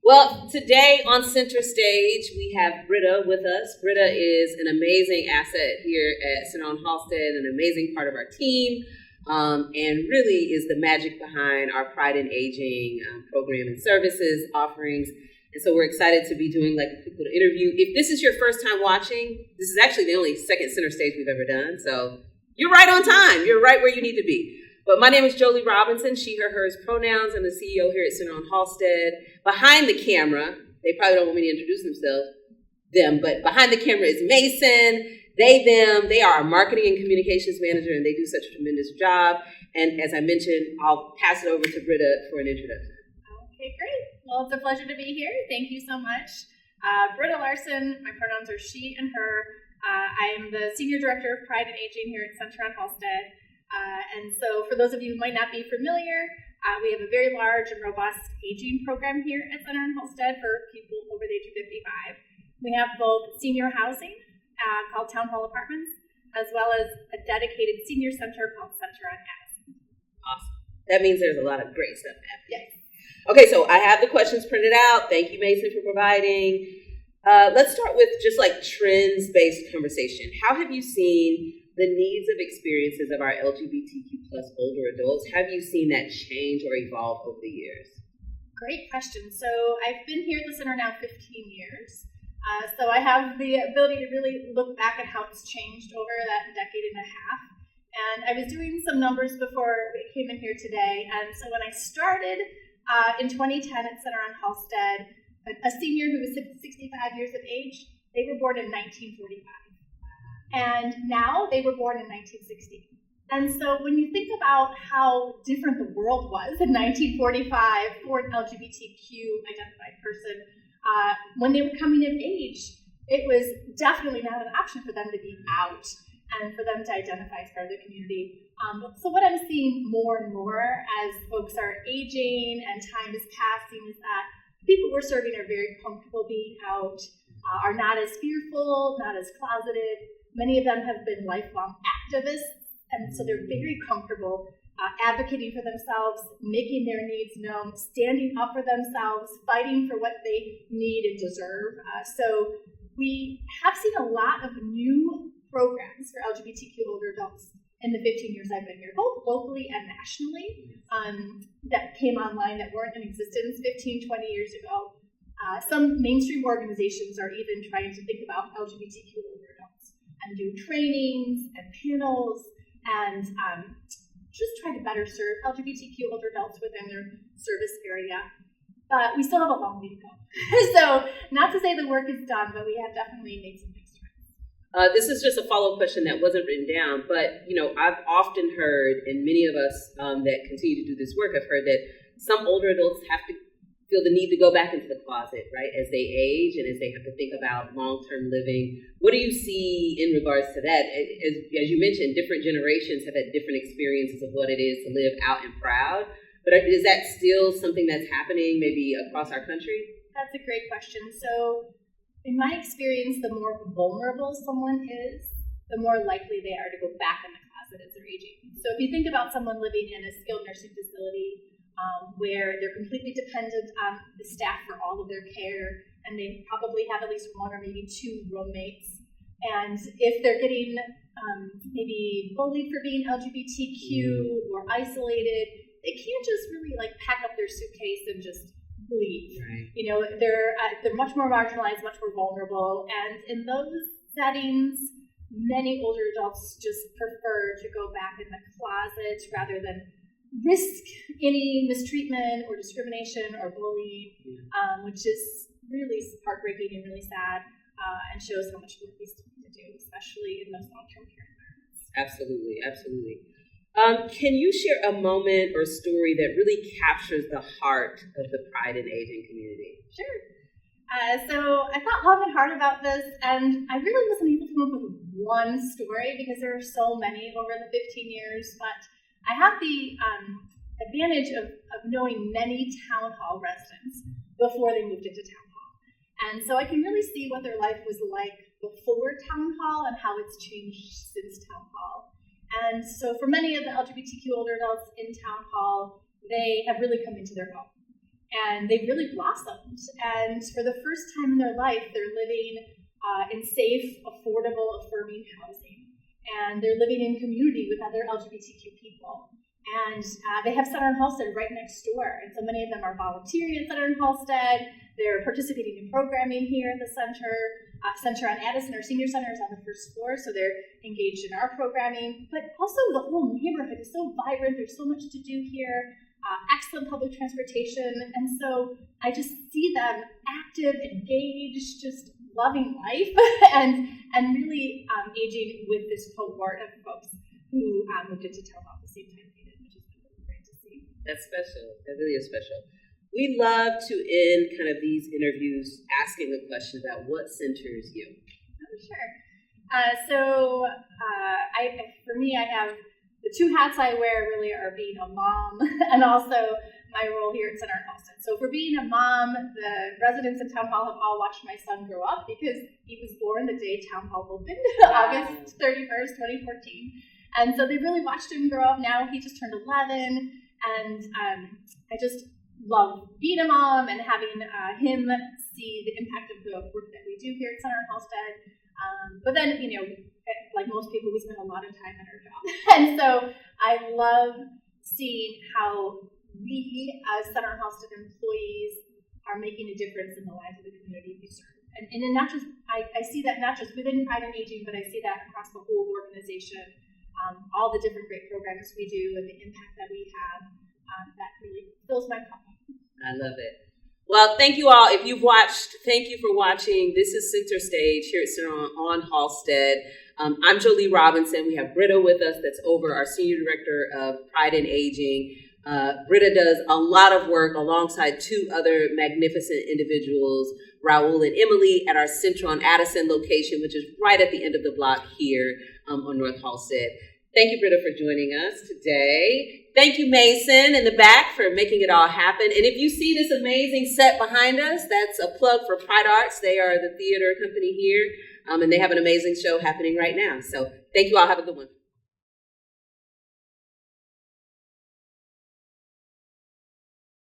Well, today on Center Stage, we have Britta with us. Britta is an amazing asset here at Center on Halsted, an amazing part of our team, and really is the magic behind our Pride in Aging program and services offerings. And so we're excited to be doing like a quick little interview. If this is your first time watching, this is actually the only second Center Stage we've ever done. So you're right on time. You're right where you need to be. But my name is Joli Robinson, she, her, hers pronouns. I'm the CEO here at Center on Halsted. Behind the camera, they probably don't want me to introduce them, but behind the camera is Mason, them. They are our marketing and communications manager, and they do such a tremendous job. And as I mentioned, I'll pass it over to Britta for an introduction. Okay, great. Well, it's a pleasure to be here. Thank you so much. Britta Larson, my pronouns are she and her. I am the Senior Director of Pride and Aging here at Center on Halsted. And so for those of you who might not be familiar, we have a very large and robust aging program here at Center on Halsted for people over the age of 55. We have both senior housing called Town Hall Apartments, as well as a dedicated senior center called Center on Halsted. Awesome. That means there's a lot of great stuff happening. Yes. Okay, so I have the questions printed out. Thank you, Mason, for providing. Let's start with just like trends-based conversation. How have you seen the needs of experiences of our LGBTQ plus older adults? Have you seen that change or evolve over the years? Great question. So I've been here at the center now 15 years. So I have the ability to really look back at how it's changed over that decade and a half. And I was doing some numbers before we came in here today. And so when I started in 2010 at Center on Halsted, a senior who was 65 years of age, they were born in 1945. And now they were born in 1960. And so when you think about how different the world was in 1945 for an LGBTQ identified person, when they were coming of age, it was definitely not an option for them to be out and for them to identify as part of the community. So what I'm seeing more and more as folks are aging and time is passing is that people we're serving are very comfortable being out, are not as fearful, not as closeted. Many of them have been lifelong activists, and so they're very comfortable advocating for themselves, making their needs known, standing up for themselves, fighting for what they need and deserve. So we have seen a lot of new programs for LGBTQ older adults in the 15 years I've been here, both locally and nationally, that came online that weren't in existence 15, 20 years ago. Some mainstream organizations are even trying to think about LGBTQ older adults and do trainings and panels and just try to better serve LGBTQ older adults within their service area. But we still have a long way to go. So not to say the work is done, but we have definitely made some big strides. This is just a follow-up question that wasn't written down, but I've often heard, and many of us that continue to do this work have heard that some older adults have to feel the need to go back into the closet, right, as they age and as they have to think about long-term living. What do you see in regards to that? As you mentioned, different generations have had different experiences of what it is to live out and proud. But is that still something that's happening maybe across our country? That's a great question. So in my experience, the more vulnerable someone is, the more likely they are to go back in the closet as they're aging. So if you think about someone living in a skilled nursing facility, where they're completely dependent on the staff for all of their care, and they probably have at least one or maybe two roommates. And if they're getting maybe bullied for being LGBTQ or isolated, they can't just really like pack up their suitcase and just leave. Right. They're much more marginalized, much more vulnerable, and in those settings, many older adults just prefer to go back in the closet rather than risk any mistreatment or discrimination or bullying, which is really heartbreaking and really sad, and shows how much work we still need to do, especially in those long-term care environments. Absolutely, absolutely. Can you share a moment or story that really captures the heart of the Pride and Aging community? Sure. So I thought long and hard about this, and I really wasn't able to come up with one story because there are so many over the 15 years, but I have the advantage of knowing many town hall residents before they moved into town hall. And so I can really see what their life was like before town hall and how it's changed since town hall. And so for many of the LGBTQ older adults in town hall, they have really come into their own. and they've really blossomed. And for the first time in their life, they're living in safe, affordable, affirming housing. And they're living in community with other LGBTQ people. And they have Center on Halsted right next door. And so many of them are volunteering at Center on Halsted. They're participating in programming here at the center. Center on Addison, our senior center, is on the first floor, so they're engaged in our programming. But also the whole neighborhood is so vibrant. There's so much to do here. Excellent public transportation. And so I just see them active, engaged, just loving life and really engaging with this cohort of folks who moved into town hall at the same time they did, which is really great to see. That's special. That really is special. We love to end kind of these interviews asking a question about what centers you. Oh, sure. For me, I have the two hats I wear really are being a mom and also my role here at Center on Halsted. So for being a mom, the residents of Town Hall have all watched my son grow up because he was born the day Town Hall opened, August 31st, 2014. And so they really watched him grow up. Now he just turned 11, and I just love being a mom and having him see the impact of the work that we do here at Center on Halsted. But then, like most people, we spend a lot of time at our job. And so I love seeing how we as Center on Halsted employees are making a difference in the lives of the community we serve. And not just, I see that not just within Pride and Aging, but I see that across the whole organization, all the different great programs we do and the impact that we have, that really fills my cup. I love it. Well, thank you all. If you've watched, thank you for watching. This is Center Stage here at Center on Halsted. I'm Joli Robinson. We have Britta with us, that's over our Senior Director of Pride and Aging. Britta does a lot of work alongside two other magnificent individuals, Raul and Emily, at our Central on Addison location, which is right at the end of the block here on North Halsted. Thank you, Britta, for joining us today. Thank you, Mason, in the back for making it all happen. And if you see this amazing set behind us, that's a plug for Pride Arts. They are the theater company here, and they have an amazing show happening right now. So thank you all. Have a good one.